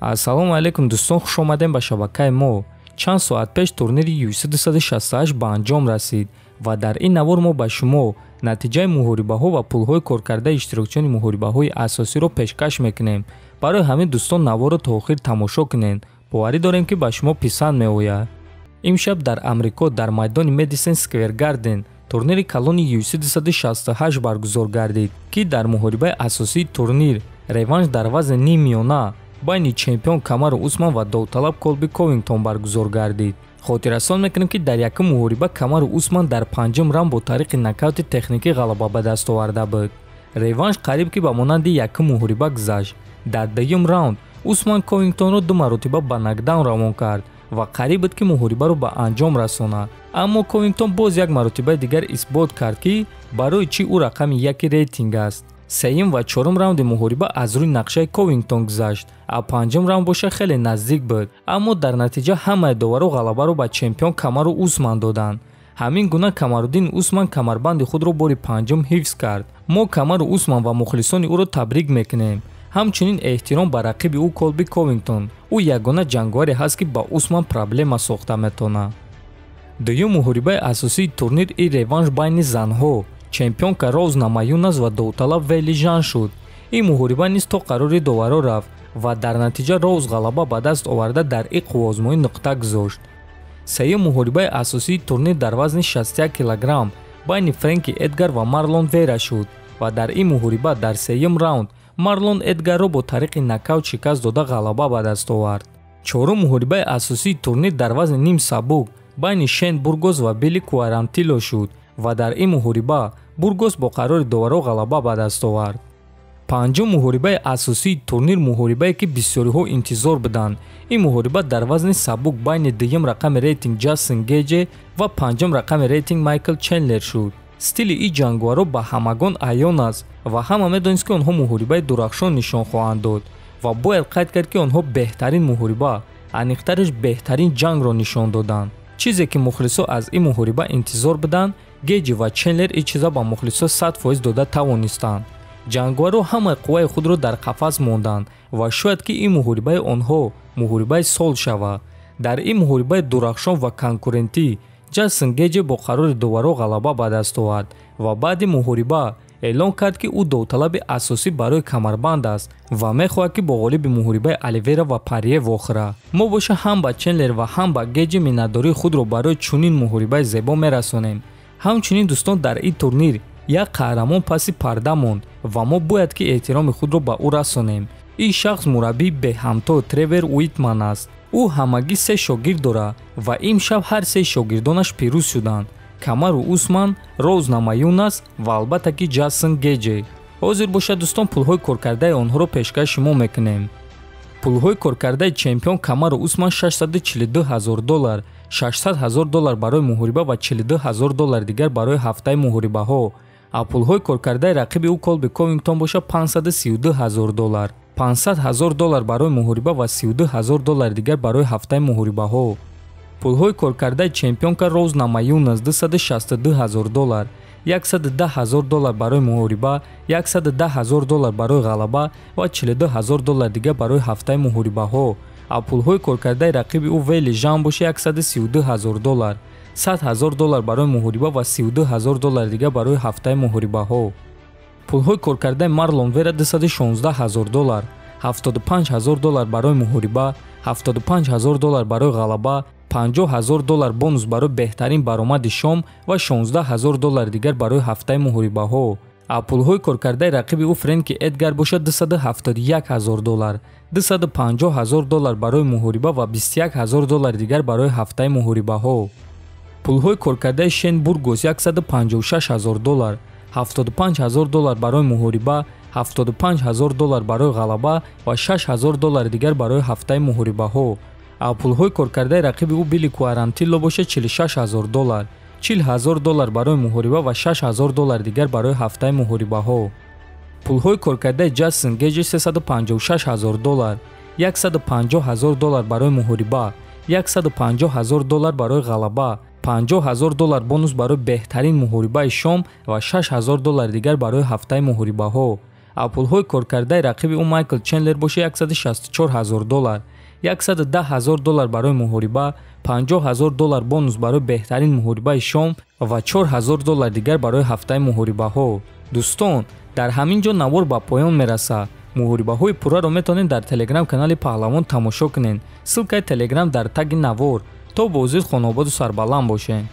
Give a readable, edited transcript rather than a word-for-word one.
Ассалому алейкум дӯстон, хуш омадем ба шабакаи мо. Чанд соат пеш турнири UFC 268 ба анҷом расид ва дар ин навор мо ба шумо натиҷаи муҳорибаҳо ва пулҳои коркардаи иштирокчиёни муҳорибаҳои асосиро пешкаш мекунем. Барои ҳамин дӯстон наворро то охир тамошо кунед. боварӣ дорем ки ба шумо писанд меояд. имшаб дар Амрико дар майдони Madison Square Garden турнири калони UFC 268 баргузор гардид, ки дар муҳорибаи асосии турнир реванш дар вазни нимиёна байни чемпион Камару Усман ва довталаб Колби Ковингтон баргузор гардид. хотиррасон мекунем ки дар якум муҳориба Камару Усман дар панҷум раунд бо тариқи нокаути техникӣ ғалаба ба даст оварда буд. реванш қариб ки ба монанди якум муҳориба гузашт. дар дуюм раунд Усман Ковингтонро ду маротиба ба нокдаун равон кард ва қариб буд ки муҳорибаро ба анҷом расонад. аммо Ковингтон боз як маротибаи дигар исбот кард ки барои чӣ ӯ рақами яки рейтинг аст. сеюм ва чорум раунди муҳориба аз рӯи нақшаи Ковингтон гузашт. панҷум раунд боша хеле наздик буд, аммо дар натиҷа ҳамаи доваро ғалабаро ба чемпион Камару Усман доданд. ҳамин гуна Камаруддин Усман камарбанди худро бори панҷум ҳифз кард. мо Камару Усман ва мухлисони ӯро табрик мекунем. ҳамчунин эҳтиром ба рақиби ӯ Колби Ковингтон. ӯ ягона ҷанговаре ҳаст ки ба Усман проблема сохта метавонад. дуюм муҳорибаи асосии турнир и реванш байни занҳо чемпионка Роуз Намаюнас ва довталаб Вейли Жан шуд. ин муҳориба низ то қарори доваро рафт ва дар натиҷа Роуз ғалаба ба даст оварда дар иқвозмоӣ нуқта гузошт. сеюм муҳорибаи асосии турнир дар вазни 61 кг байни Фрэнки Эдгар ва Марлон Вера шуд ва дар ин муҳориба дар сеюм раунд Марлон Эдгарро бо тариқи нокаут шикаст дода ғалаба ба даст овард. чорум муҳорибаи асосии турнир дар вазни ним сабук байни Шен Бургос ва Билли Куарантило шуд ва дар ин муҳориба Бургос бо қарори доваро ғалаба ба даст овард. панҷум муҳорибаи асосии турнир муҳорибае ки бисёриҳо интизор буданд. ин муҳориба дар вазни сабук байни дуюм рақами рейтинг Ҷастин Гейҷе ва панҷум рақами рейтинг Майкл Чендлер шуд. стили ин ҷанговаро ба ҳамагон аён аст ва ҳама медонист ки онҳо муҳорибаи дурахшон нишон хоҳанд дод ва бояд қайд кард ки онҳо беҳтарин муҳориба, аниқтараш беҳтарин ҷангро нишон доданд. чизе ки мухлисо аз ин муҳориба интизор буданд, Гейҷи ва Чендлер ин чиза ба мухлисо 100% дода тавонистанд. ҷанговаро ҳамаи қувваи худро дар қафас монданд ва шояд ки ин муҳорибаи онҳо муҳорибаи сол шавад. дар ин муҳорибаи дурахшон ва конкурентӣ Ҷастин Гейҷе бо қарори доваро ғалаба ба даст овард ва баъди муҳориба эълон кард ки ӯ довталаби асосӣ барои камарбанд аст ва мехоҳад ки бо ғолиби муҳорибаи Оливера ва Парье вохӯрад. мо боша ҳам ба Чендлер ва ҳам ба Гейҷе миннатдории худро барои чунин муҳорибаи зебо мерасонем. ҳамчунин дӯстон, дар ин турнир як қаҳрамон паси парда монд ва мо бояд ки эҳтироми худро ба ӯ расонем. ин шахс мураббии беҳамто Тревор Уитман аст. ӯ ҳамагӣ 3 шогирд дорад ва имшаб ҳар 3 шогирдонаш пирӯз шуданд: Камару Усман, Роуз Намаюнас ва албатта ки Ҷастин Гейҷе. ҳозир боша дӯстон, пулҳои коркардаи онҳоро пешкаш шумо мекунем. пулҳои коркардаи чемпион Камару Усман $642,000, $600,000 барои муҳориба ва $42,000 дигар барои ҳафтаи муҳорибаҳо. пулҳои коркардаи рақиби ӯ Колби Ковингтон боша $532,000, $500,000 барои муҳориба ва $32,000 дигар барои ҳафтаи муҳорибаҳо. пулҳои коркардаи чемпионка Роуз Намаюнас $262,000, $110,000 барои муҳориба, $110,000 барои ғалаба ва $42,000 дигар барои ҳафтаи муҳорибаҳо. пулҳои коркардаи рақиби ӯ Вейли Жан боша $132,000, $100,000 барои муҳориба ва $32,000 дигар барои ҳафтаи муҳорибаҳо. пулҳои коркардаи Марлон Вера $216,000, $75,000 барои муҳориба, $75,000 барои ғалаба, $50,000 бонус барои беҳтарин баромади шом ва $16,000 дигар барои ҳафтаи муҳорибаҳо. пулҳои коркардаи рақиби ӯ Фрэнки Эдгар боша $271,000, $250,000 барои муҳориба ва $21,000 дигар барои ҳафтаи муҳорибаҳо. пулҳои коркардаи Шен Бургос $156,000, $75,000 барои муҳориба, $75,000 барои ғалаба ва $6,000 дигар барои ҳафтаи муҳорибаҳо. пулҳои коркардаи рақиби ӯ Билли Куарантило боша $46,000, $40,000 барои муҳориба ва $6,000 дигар барои ҳафтаи муҳорибаҳо. пулҳои коркардаи Ҷастин Гейҷе $356,000, $150,000 барои муҳориба, $150,000 барои ғалаба, $50,000 бонус барои беҳтарин муҳорибаи шом ва $6,000 дигар барои ҳафтаи муҳорибаҳо. пулҳои коркардаи рақиби ӯ Майкл Чендлер боша $164,000, $110,000 барои муҳориба, $50,000 бонус барои беҳтарин муҳорибаи шом ва $4,000 дигар барои ҳафтаи муҳорибаҳо. дӯстон, дар ҳамин ҷо навор ба поён мерасад. муҳорибаҳои пурраро метавонед дар телеграм-канали Паҳлавон тамошо кунед. ссилкаи телеграм дар таги навор. то бозид хонободу сарбаланд бошед.